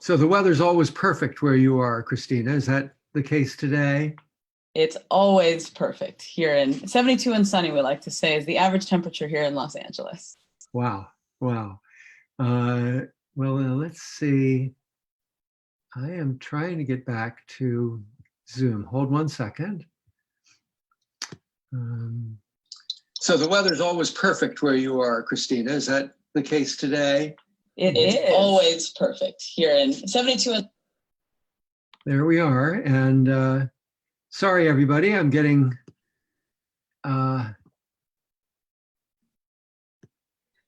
So the weather's always perfect where you are, Cristina. Is that the case today? It's always perfect here in 72 and sunny, we like to say, is the average temperature here in Los Angeles. Wow. Wow. Let's see. I am trying to get back to Zoom. Hold one second. So the weather's always perfect where you are, Cristina. Is that the case today? It's always perfect here in 72 and there we are. And sorry, everybody, I'm getting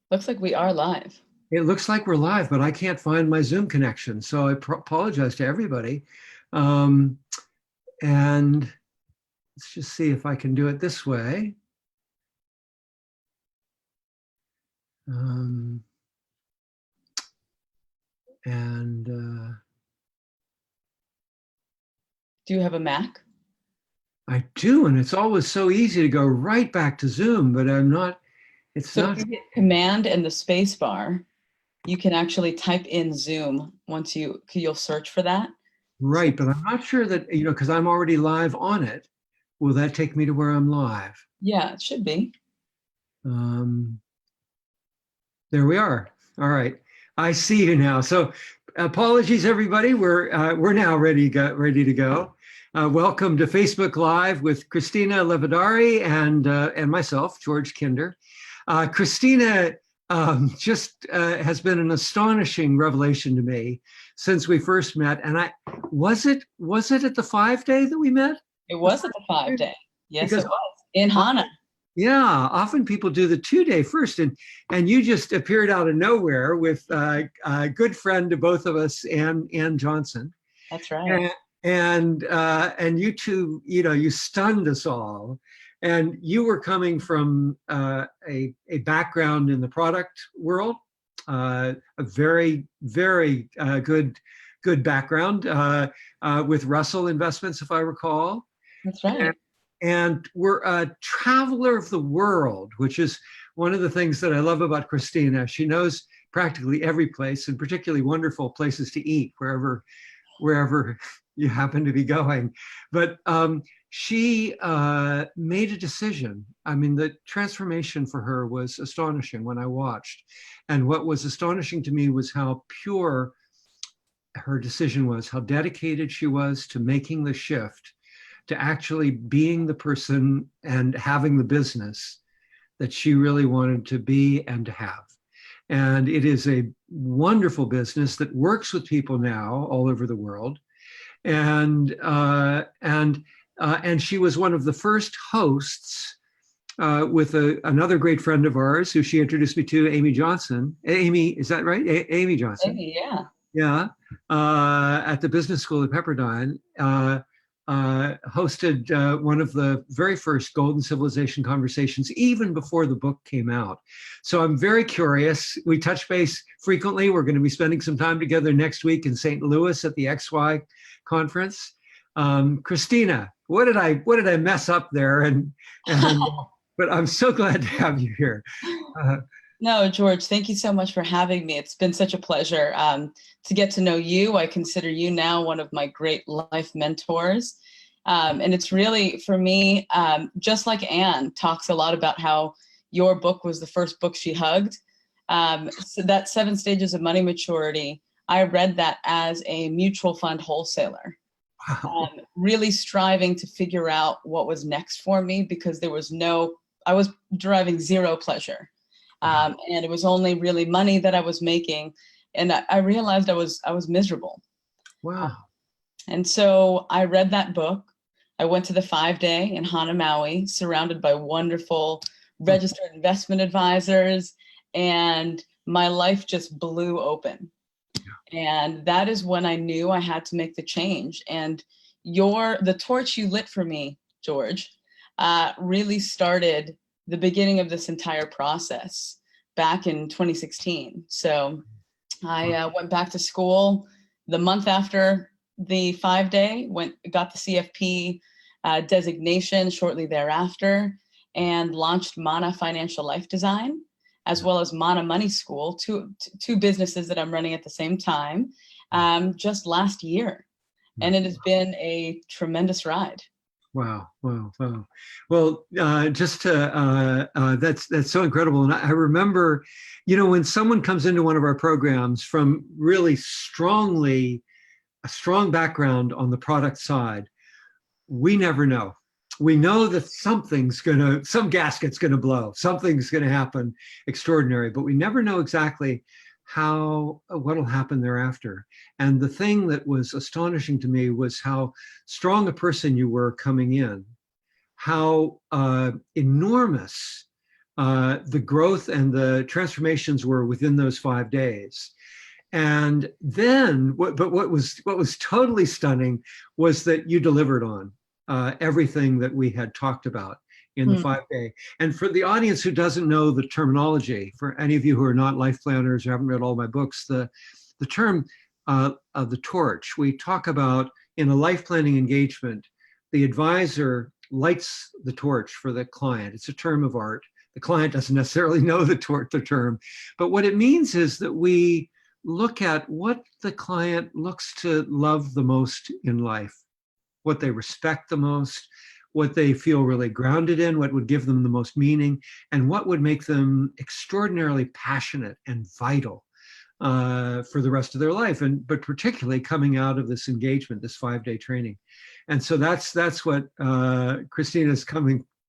looks like we are live. It looks like we're live, but I can't find my Zoom connection. So I apologize to everybody. And let's just see if I can do it this way. Do you have a Mac? I do, and it's always so easy to go right back to Zoom, but I'm not, So if you hit Command and the space bar, you can actually type in Zoom once you'll search for that. Right, but I'm not sure that, because I'm already live on it. Will that take me to where I'm live? Yeah, it should be. There we are. All right, I see you now. So apologies, everybody. We're now ready to go. Welcome to Facebook Live with Cristina Livadary and myself, George Kinder. Cristina just has been an astonishing revelation to me since we first met. And was it at the 5-day that we met? It was at the 5-day. Yes, because it was in Hana. Yeah, often people do the 2-day first, and you just appeared out of nowhere with a good friend to both of us, Ann Johnson. That's right. And you two, you stunned us all. And you were coming from a background in the product world, a very, very good background with Russell Investments, if I recall. That's right. And we're a traveler of the world, which is one of the things that I love about Cristina. She knows practically every place, and particularly wonderful places to eat wherever you happen to be going. But she made a decision. I mean, the transformation for her was astonishing when I watched. And what was astonishing to me was how pure her decision was, how dedicated she was to making the shift, to actually being the person and having the business that she really wanted to be and to have. And it is a wonderful business that works with people now all over the world. And she was one of the first hosts with another great friend of ours who she introduced me to, Amy Johnson. Amy, is that right? Amy Johnson. Amy, yeah. Yeah, at the business school at Pepperdine. Hosted one of the very first Golden Civilization conversations, even before the book came out. So I'm very curious. We touch base frequently. We're going to be spending some time together next week in St. Louis at the XY conference. Cristina, what did I mess up there? But I'm so glad to have you here. No, George, thank you so much for having me. It's been such a pleasure to get to know you. I consider you now one of my great life mentors. And it's really, for me, just like Anne talks a lot about how your book was the first book she hugged. So that 7 Stages of Money Maturity, I read that as a mutual fund wholesaler. Wow. Really striving to figure out what was next for me, because I was deriving zero pleasure. And it was only really money that I was making. And I realized I was miserable. Wow. And so I read that book. I went to the 5-day in Hana, Maui, surrounded by wonderful registered investment advisors, and my life just blew open. And that is when I knew I had to make the change. And the torch you lit for me, George, really started the beginning of this entire process back in 2016. So I went back to school the month after the 5-day, got the CFP designation shortly thereafter, and launched Mana Financial Life Design, as well as Mana Money School, two businesses that I'm running at the same time. just last year. And it has been a tremendous ride. Wow, wow, wow. Well, just to, that's so incredible. And I remember, when someone comes into one of our programs from really a strong background on the product side, we never know. We know that some gasket's gonna blow, something's gonna happen extraordinary, but we never know exactly what'll happen thereafter. And the thing that was astonishing to me was how strong a person you were coming in, how enormous the growth and the transformations were within those 5 days. And then, what was totally stunning was that you delivered on everything that we had talked about in the 5-day. And for the audience who doesn't know the terminology, for any of you who are not life planners or haven't read all my books, the term of the torch, we talk about in a life planning engagement, the advisor lights the torch for the client. It's a term of art. The client doesn't necessarily know the term, but what it means is that we look at what the client looks to love the most in life, what they respect the most, what they feel really grounded in, what would give them the most meaning, and what would make them extraordinarily passionate and vital for the rest of their life, but particularly coming out of this engagement, this 5-day training. And so that's what Cristina is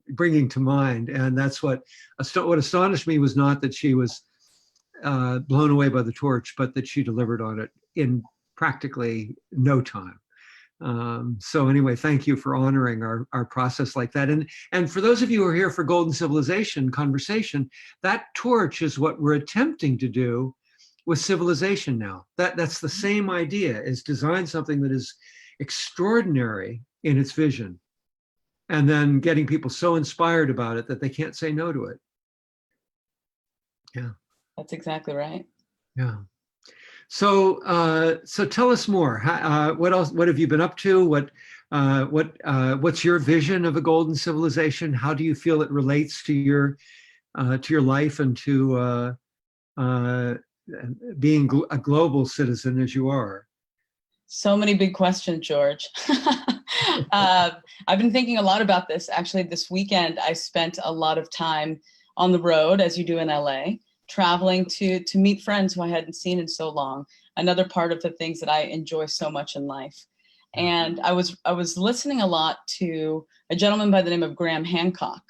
bringing to mind. And that's what astonished me was not that she was blown away by the torch, but that she delivered on it in practically no time. So anyway, thank you for honoring our process like that. And for those of you who are here for Golden Civilization conversation, that torch is what we're attempting to do with civilization now. That's the same idea, is design something that is extraordinary in its vision, and then getting people so inspired about it that they can't say no to it. Yeah. That's exactly right. Yeah. So tell us more. What else? What have you been up to? What's your vision of a golden civilization? How do you feel it relates to your life and to being a global citizen as you are? So many big questions, George. I've been thinking a lot about this. Actually, this weekend, I spent a lot of time on the road, as you do in LA, traveling to meet friends who I hadn't seen in so long. Another part of the things that I enjoy so much in life. And I was listening a lot to a gentleman by the name of Graham Hancock,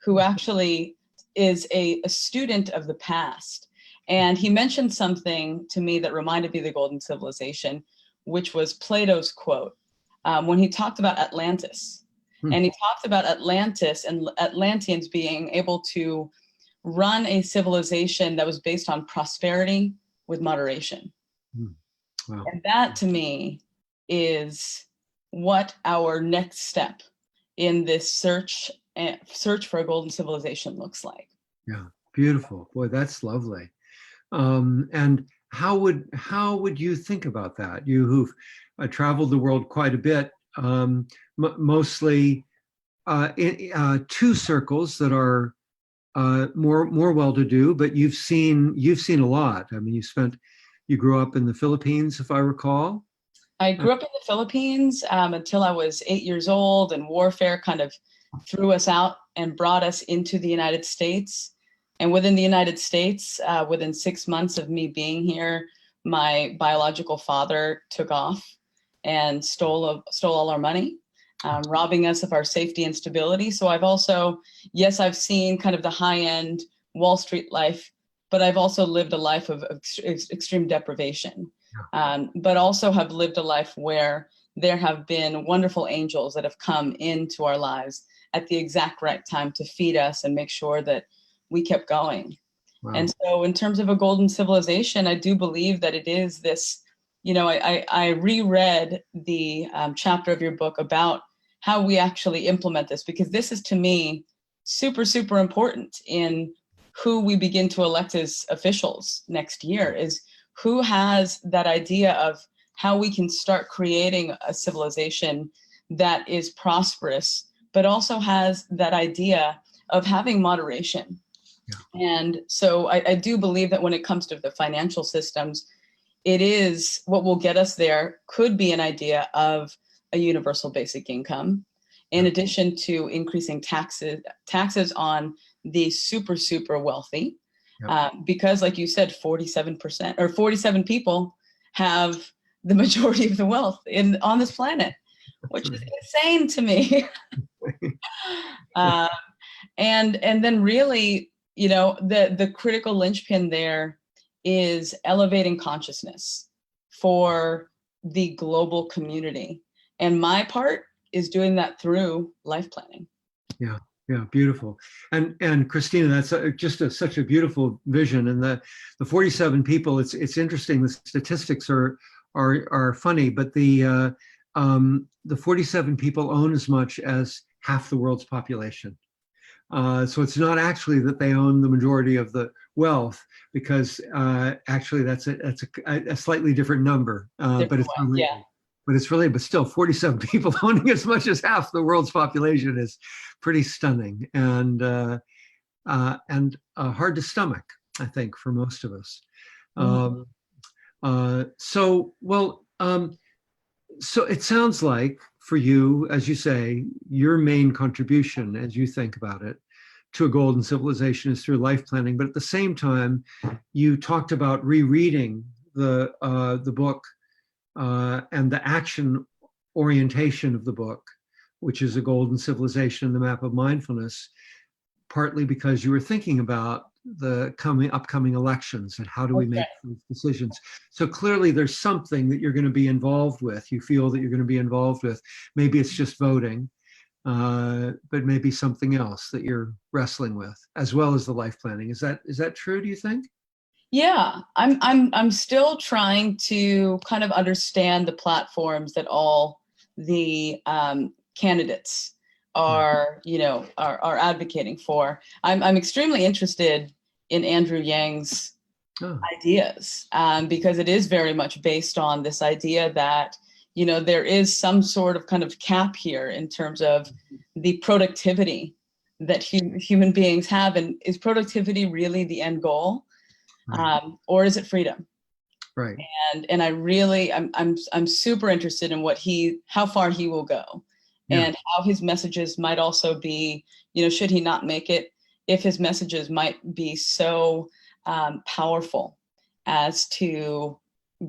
who actually is a student of the past. And he mentioned something to me that reminded me of the Golden Civilization, which was Plato's quote, when he talked about Atlantis. And he talked about Atlantis and Atlanteans being able to run a civilization that was based on prosperity with moderation. Wow. And that, to me, is what our next step in this search for a golden civilization looks like. Yeah, beautiful. Boy, that's lovely. And how would you think about that? You who've traveled the world quite a bit, mostly in 2 circles that are more well-to-do, but you've seen a lot. I mean, you grew up in the Philippines, if I recall. I grew up in the Philippines until I was 8 years old, and warfare kind of threw us out and brought us into the United States. And within the United States, within 6 months of me being here, my biological father took off and stole all our money, robbing us of our safety and stability. So I've seen kind of the high-end Wall Street life, but I've also lived a life of extreme deprivation, but also have lived a life where there have been wonderful angels that have come into our lives at the exact right time to feed us and make sure that we kept going. Wow. And so in terms of a golden civilization, I do believe that it is this, I reread the chapter of your book about how we actually implement this, because this is, to me, super, super important in who we begin to elect as officials next year, is who has that idea of how we can start creating a civilization that is prosperous, but also has that idea of having moderation. Yeah. And so I do believe that when it comes to the financial systems, it is what will get us there could be an idea of a universal basic income, in addition to increasing taxes on the super wealthy, because like you said, 47% or 47 people have the majority of the wealth on this planet, which is insane to me. And then really, you know, the critical linchpin there is elevating consciousness for the global community. And my part is doing that through life planning. Yeah, yeah, beautiful. And Cristina, that's such a beautiful vision. And the 47 people, it's interesting. The statistics are funny, but the 47 people own as much as half the world's population. So it's not actually that they own the majority of the wealth, because actually that's a slightly different number. But still 47 people owning as much as half the world's population is pretty stunning and hard to stomach, I think, for most of us. So it sounds like for you, as you say, your main contribution, as you think about it, to a golden civilization is through life planning. But at the same time, you talked about rereading the book and the action orientation of the book, which is A Golden Civilization and the Map of Mindfulness, partly because you were thinking about the upcoming elections and how do we make those decisions. So clearly there's something that you're going to be involved with. You feel that you're going to be involved with. Maybe it's just voting, but maybe something else that you're wrestling with, as well as the life planning. Is that true, do you think? Yeah, I'm still trying to kind of understand the platforms that all the candidates are advocating for. I'm extremely interested in Andrew Yang's ideas, because it is very much based on this idea that, you know, there is some sort of kind of cap here in terms of the productivity that human beings have, and is productivity really the end goal, or is it freedom? Right. And I really, I'm super interested in how far he will go. And how his messages might also be, you know, should he not make it, if his messages might be so powerful as to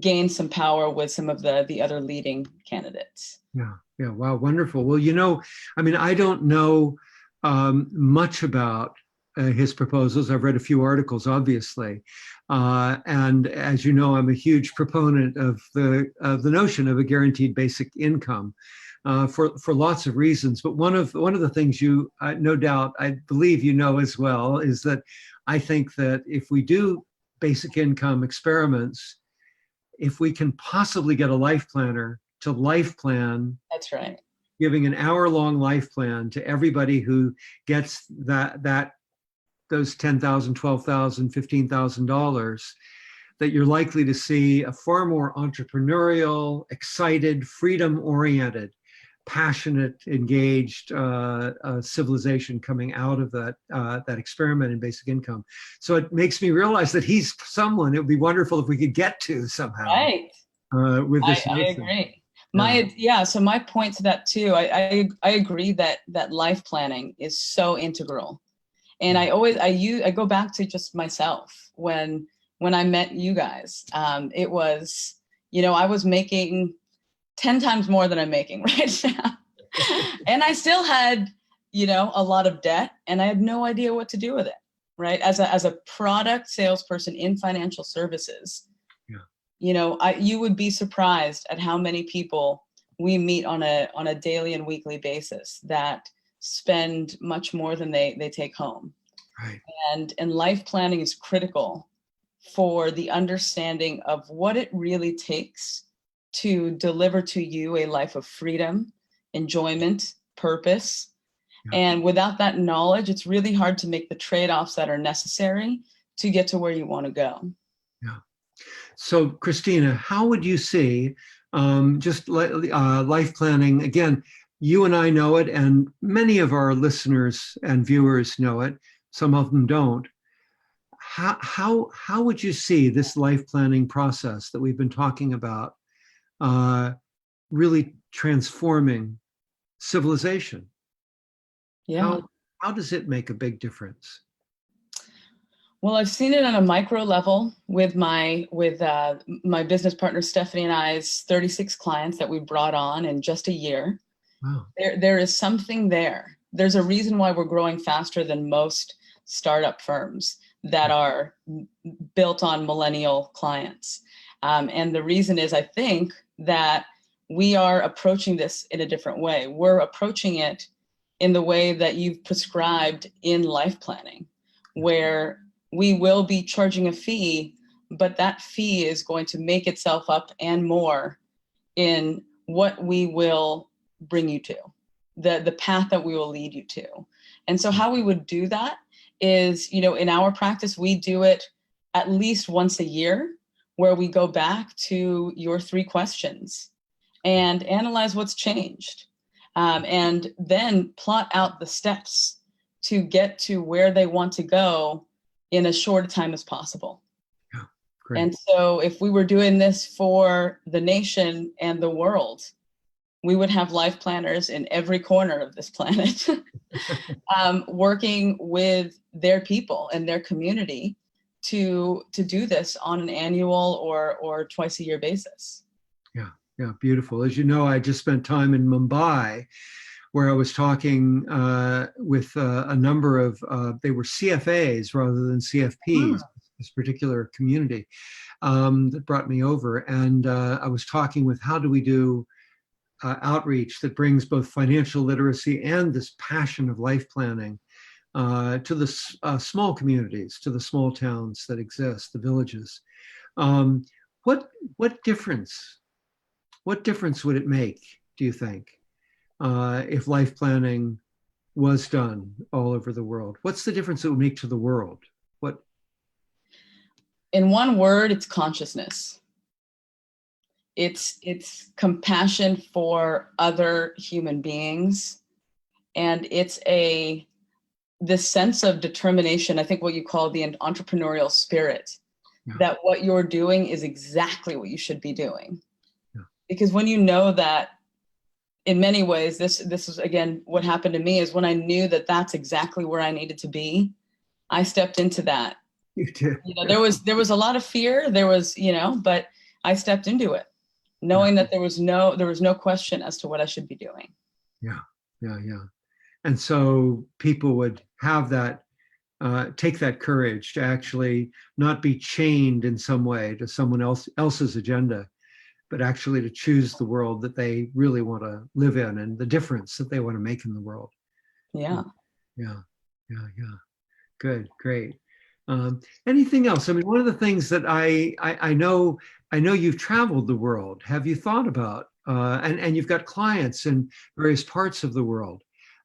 gain some power with some of the other leading candidates. Yeah. Wow. Wonderful. Well, you know, I mean, I don't know much about his proposals. I've read a few articles, obviously. And as you know, I'm a huge proponent of the notion of a guaranteed basic income. For lots of reasons, but one of the things you no doubt, I believe you know as well, is that I think that if we do basic income experiments, if we can possibly get a life planner to life plan, that's right, giving an hour-long life plan to everybody who gets those $10,000, $12,000, $15,000, that you're likely to see a far more entrepreneurial, excited, freedom-oriented, passionate, engaged civilization coming out of that experiment in basic income. So it makes me realize that he's someone it would be wonderful if we could get to somehow. Right. With this. I agree. So my point to that too, I agree that life planning is so integral. And I go back to just myself when I met you guys. It was, you know, I was making 10 times more than I'm making right now. And I still had, you know, a lot of debt, and I had no idea what to do with it, right? As a product salesperson in financial services, you know, you would be surprised at how many people we meet on a daily and weekly basis that spend much more than they take home. Right. And life planning is critical for the understanding of what it really takes to deliver to you a life of freedom, enjoyment, purpose. And without that knowledge, it's really hard to make the trade-offs that are necessary to get to where you want to go. Yeah. So, Cristina, how would you see life planning? Again, you and I know it, and many of our listeners and viewers know it. Some of them don't. how would you see this life planning process that we've been talking about really transforming civilization? Yeah. How does it make a big difference? Well, I've seen it on a micro level with my business partner Stephanie and I's 36 clients that we brought on in just a year. Wow. There is something there. There's a reason why we're growing faster than most startup firms that are built on millennial clients. And the reason is, I think, that we are approaching this in a different way. We're approaching it in the way that you've prescribed in life planning, where we will be charging a fee, but that fee is going to make itself up and more in what we will bring you to, the path that we will lead you to. And so how we would do that is, in our practice, we do it at least once a year, where we go back to your 3 questions and analyze what's changed, and then plot out the steps to get to where they want to go in as short a time as possible. Yeah, great. And so if we were doing this for the nation and the world, we would have life planners in every corner of this planet working with their people and their community to do this on an annual or twice a year basis. Yeah, beautiful. As you know, I just spent time in Mumbai, where I was talking with a number of, they were CFAs rather tn CFPs, this particular community that brought me over. And I was talking with how do we do outreach that brings both financial literacy and this passion of life planning to the small communities, to the small towns that exist, the villages. What difference would it make, do you think, if life planning was done all over the world? What's the difference it would make to the world? In one word, it's consciousness. It's compassion for other human beings. And it's this sense of determination, I think what you call the entrepreneurial spirit, that what you're doing is exactly what you should be doing. Yeah. Because when you know that, in many ways, this is, again, what happened to me is when I knew that that's exactly where I needed to be, I stepped into that. You did. There was a lot of fear, but I stepped into it, knowing that there was no question as to what I should be doing. Yeah. And so people would have that, take that courage to actually not be chained in some way to someone else's agenda, but actually to choose the world that they really want to live in and the difference that they want to make in the world. Yeah. Good, great. Anything else? I mean, one of the things that I know you've traveled the world. Have you thought about, and you've got clients in various parts of the world.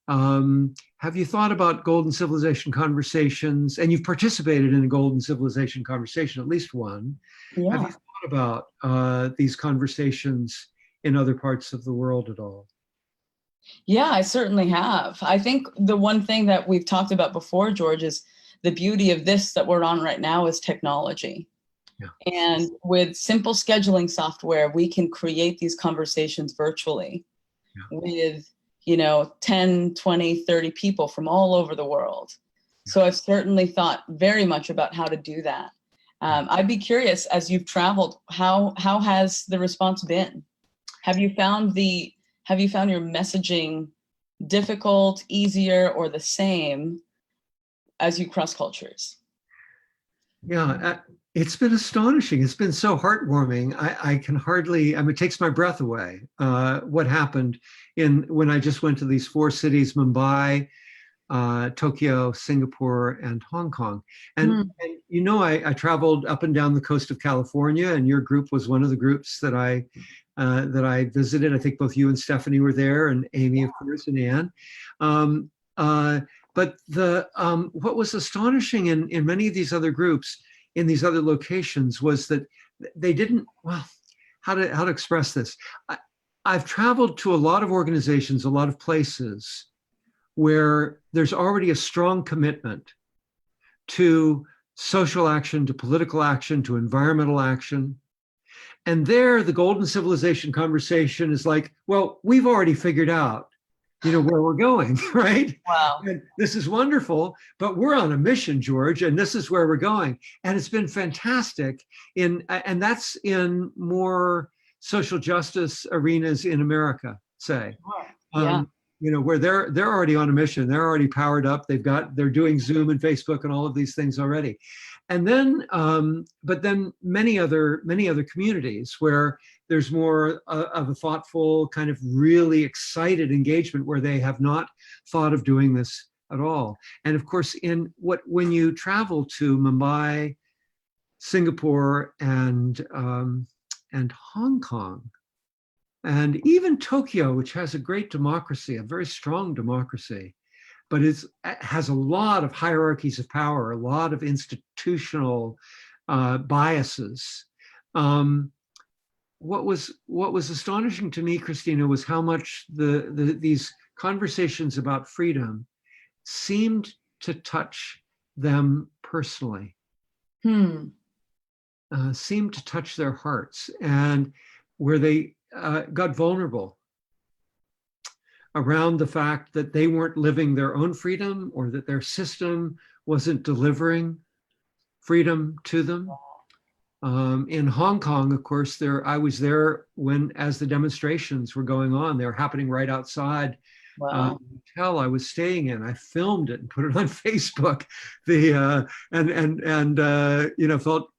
Have you thought about Golden Civilization conversations? And you've participated in a Golden Civilization conversation, at least one. Yeah. Have you thought about these conversations in other parts of the world at all? Yeah, I certainly have. I think the one thing that we've talked about before, George, is the beauty of this that we're on right now is technology. Yeah. And with simple scheduling software, we can create these conversations virtually with 10, 20, 30 people from all over the world. So I've certainly thought very much about how to do that. I'd be curious, as you've traveled, how has the response been? Have you found your messaging difficult, easier, or the same as you cross cultures? Yeah, it's been astonishing. It's been so heartwarming. I can hardly, it takes my breath away. What happened when I just went to these 4 cities, Mumbai, Tokyo, Singapore, and Hong Kong. And I traveled up and down the coast of California, and your group was one of the groups that I visited. I think both you and Stephanie were there, and Amy, of course, and Anne. But what was astonishing in many of these other groups, in these other locations, was that they didn't, how to express this? I've traveled to a lot of organizations, a lot of places where there's already a strong commitment to social action to political action to environmental action. And there, the golden civilization conversation is like, well, we've already figured out, where we're going, right? Wow. And this is wonderful, but we're on a mission, George, and this is where we're going. And it's been fantastic and that's in more social justice arenas in America, say. Yeah. Where they're already on a mission, they're already powered up. They're doing Zoom and Facebook and all of these things already. And then, but then many other communities where there's more of a thoughtful, kind of really excited engagement where they have not thought of doing this at all. And of course, when you travel to Mumbai, Singapore, and Hong Kong, and even Tokyo, which has a great democracy, a very strong democracy, but has a lot of hierarchies of power, a lot of institutional biases. What was astonishing to me, Cristina, was how much these conversations about freedom seemed to touch them personally, seemed to touch their hearts, and where they got vulnerable around the fact that they weren't living their own freedom or that their system wasn't delivering freedom to them. In Hong Kong, of course, I was there as the demonstrations were going on. They were happening right outside the hotel I was staying in. I filmed it and put it on Facebook.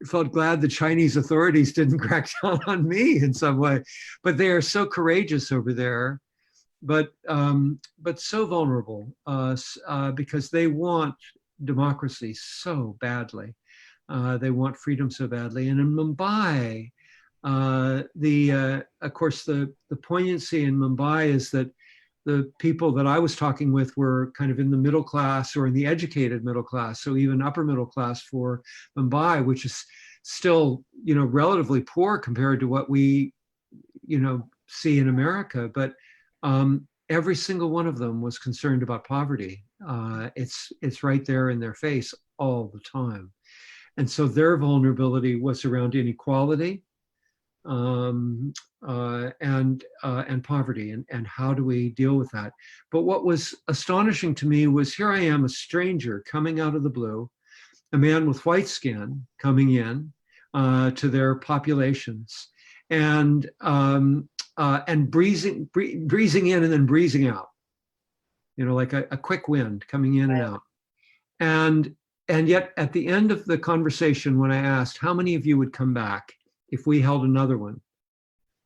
Felt glad the Chinese authorities didn't crack down on me in some way. But they are so courageous over there, but so vulnerable because they want democracy so badly. They want freedom so badly. And in Mumbai, of course, the poignancy in Mumbai is that the people that I was talking with were kind of in the middle class or in the educated middle class, so even upper middle class for Mumbai, which is still, relatively poor compared to what we, see in America. But every single one of them was concerned about poverty. It's right there in their face all the time. And so their vulnerability was around inequality and poverty, and how do we deal with that? But what was astonishing to me was, here I am, a stranger coming out of the blue, a man with white skin coming in to their populations, and breezing in and then breezing out, like a quick wind coming in and out. And yet at the end of the conversation, when I asked how many of you would come back if we held another one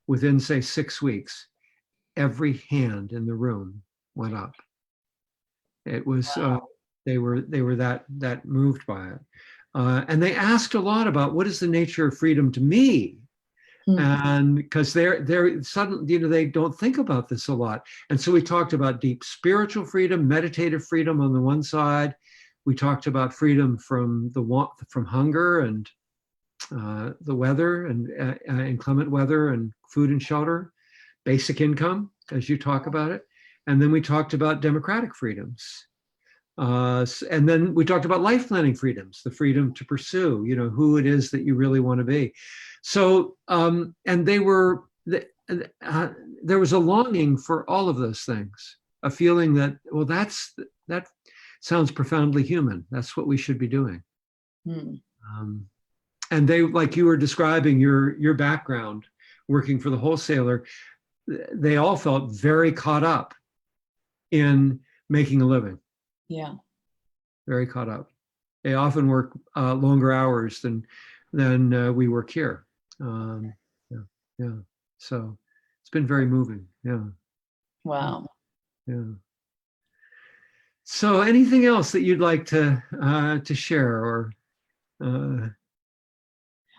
within, say, 6 weeks, every hand in the room went up. It was, they were that moved by it. And they asked a lot about what is the nature of freedom to me? And because they're suddenly, they don't think about this a lot. And so we talked about deep spiritual freedom, meditative freedom on the one side. We talked about freedom from hunger and the weather and inclement weather and food and shelter, basic income, as you talk about it. And then we talked about democratic freedoms. And then we talked about life planning freedoms, the freedom to pursue, who it is that you really want to be. So, and there was a longing for all of those things, a feeling that, well, that sounds profoundly human. That's what we should be doing. And they, like you were describing your background working for the wholesaler, they all felt very caught up in making a living. Yeah. Very caught up. They often work longer hours than we work here. Yeah. So it's been very moving. Yeah. Wow. Yeah. So anything else that you'd like to share or?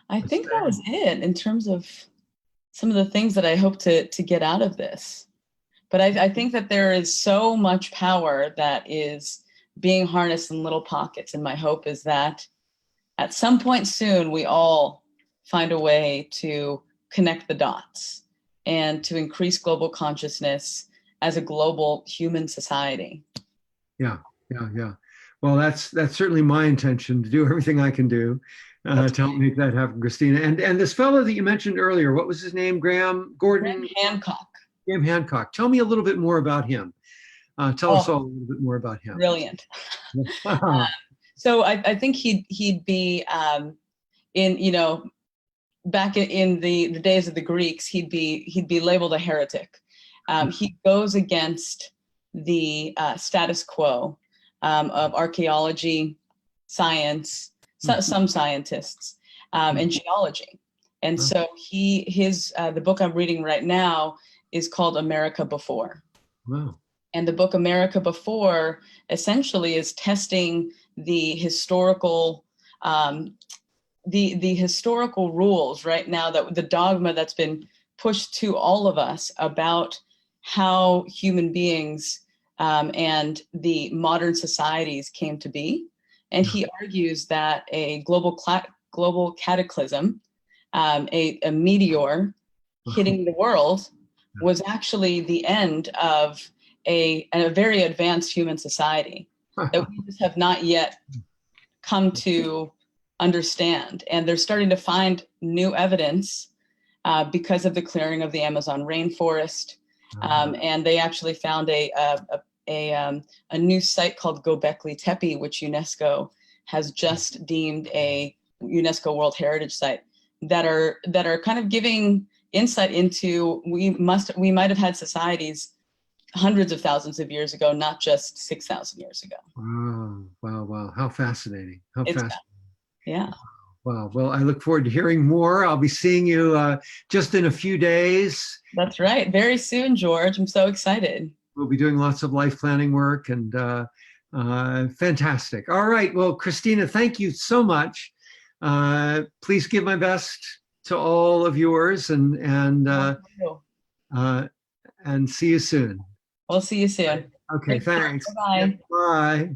I think that was it in terms of some of the things that I hope to get out of this. But I think that there is so much power that is being harnessed in little pockets. And my hope is that at some point soon, we all find a way to connect the dots and to increase global consciousness as a global human society. Yeah. Well, that's certainly my intention, to do everything I can do to help make that happen, Christina. And this fellow that you mentioned earlier, what was his name? Graham Graham Hancock. Graham Hancock. Tell me a little bit more about him. Tell us all a little bit more about him. Brilliant. So I think he'd be in, you know, back in the days of the Greeks, he'd be labeled a heretic. He goes against the status quo of archaeology, science, some scientists, and geology. And so the book I'm reading right now is called America Before. Wow. And the book America Before essentially is testing the historical the historical rules right now, that the dogma that's been pushed to all of us about how human beings and the modern societies came to be. And he argues that a global cataclysm, a meteor hitting the world, was actually the end of a very advanced human society that we just have not yet come to understand. And they're starting to find new evidence because of the clearing of the Amazon rainforest. And they actually found a new site called Göbekli Tepe, which UNESCO has just deemed a UNESCO World Heritage Site, that are kind of giving insight into we might have had societies hundreds of thousands of years ago, not just 6,000 years ago. Wow. How fascinating. Yeah. Wow. Well, I look forward to hearing more. I'll be seeing you just in a few days. That's right. Very soon, George. I'm so excited. We'll be doing lots of life planning work, and fantastic. All right. Well, Cristina, thank you so much. Please give my best to all of yours, and see you soon. We'll see you soon. Okay, thanks. Bye. Bye.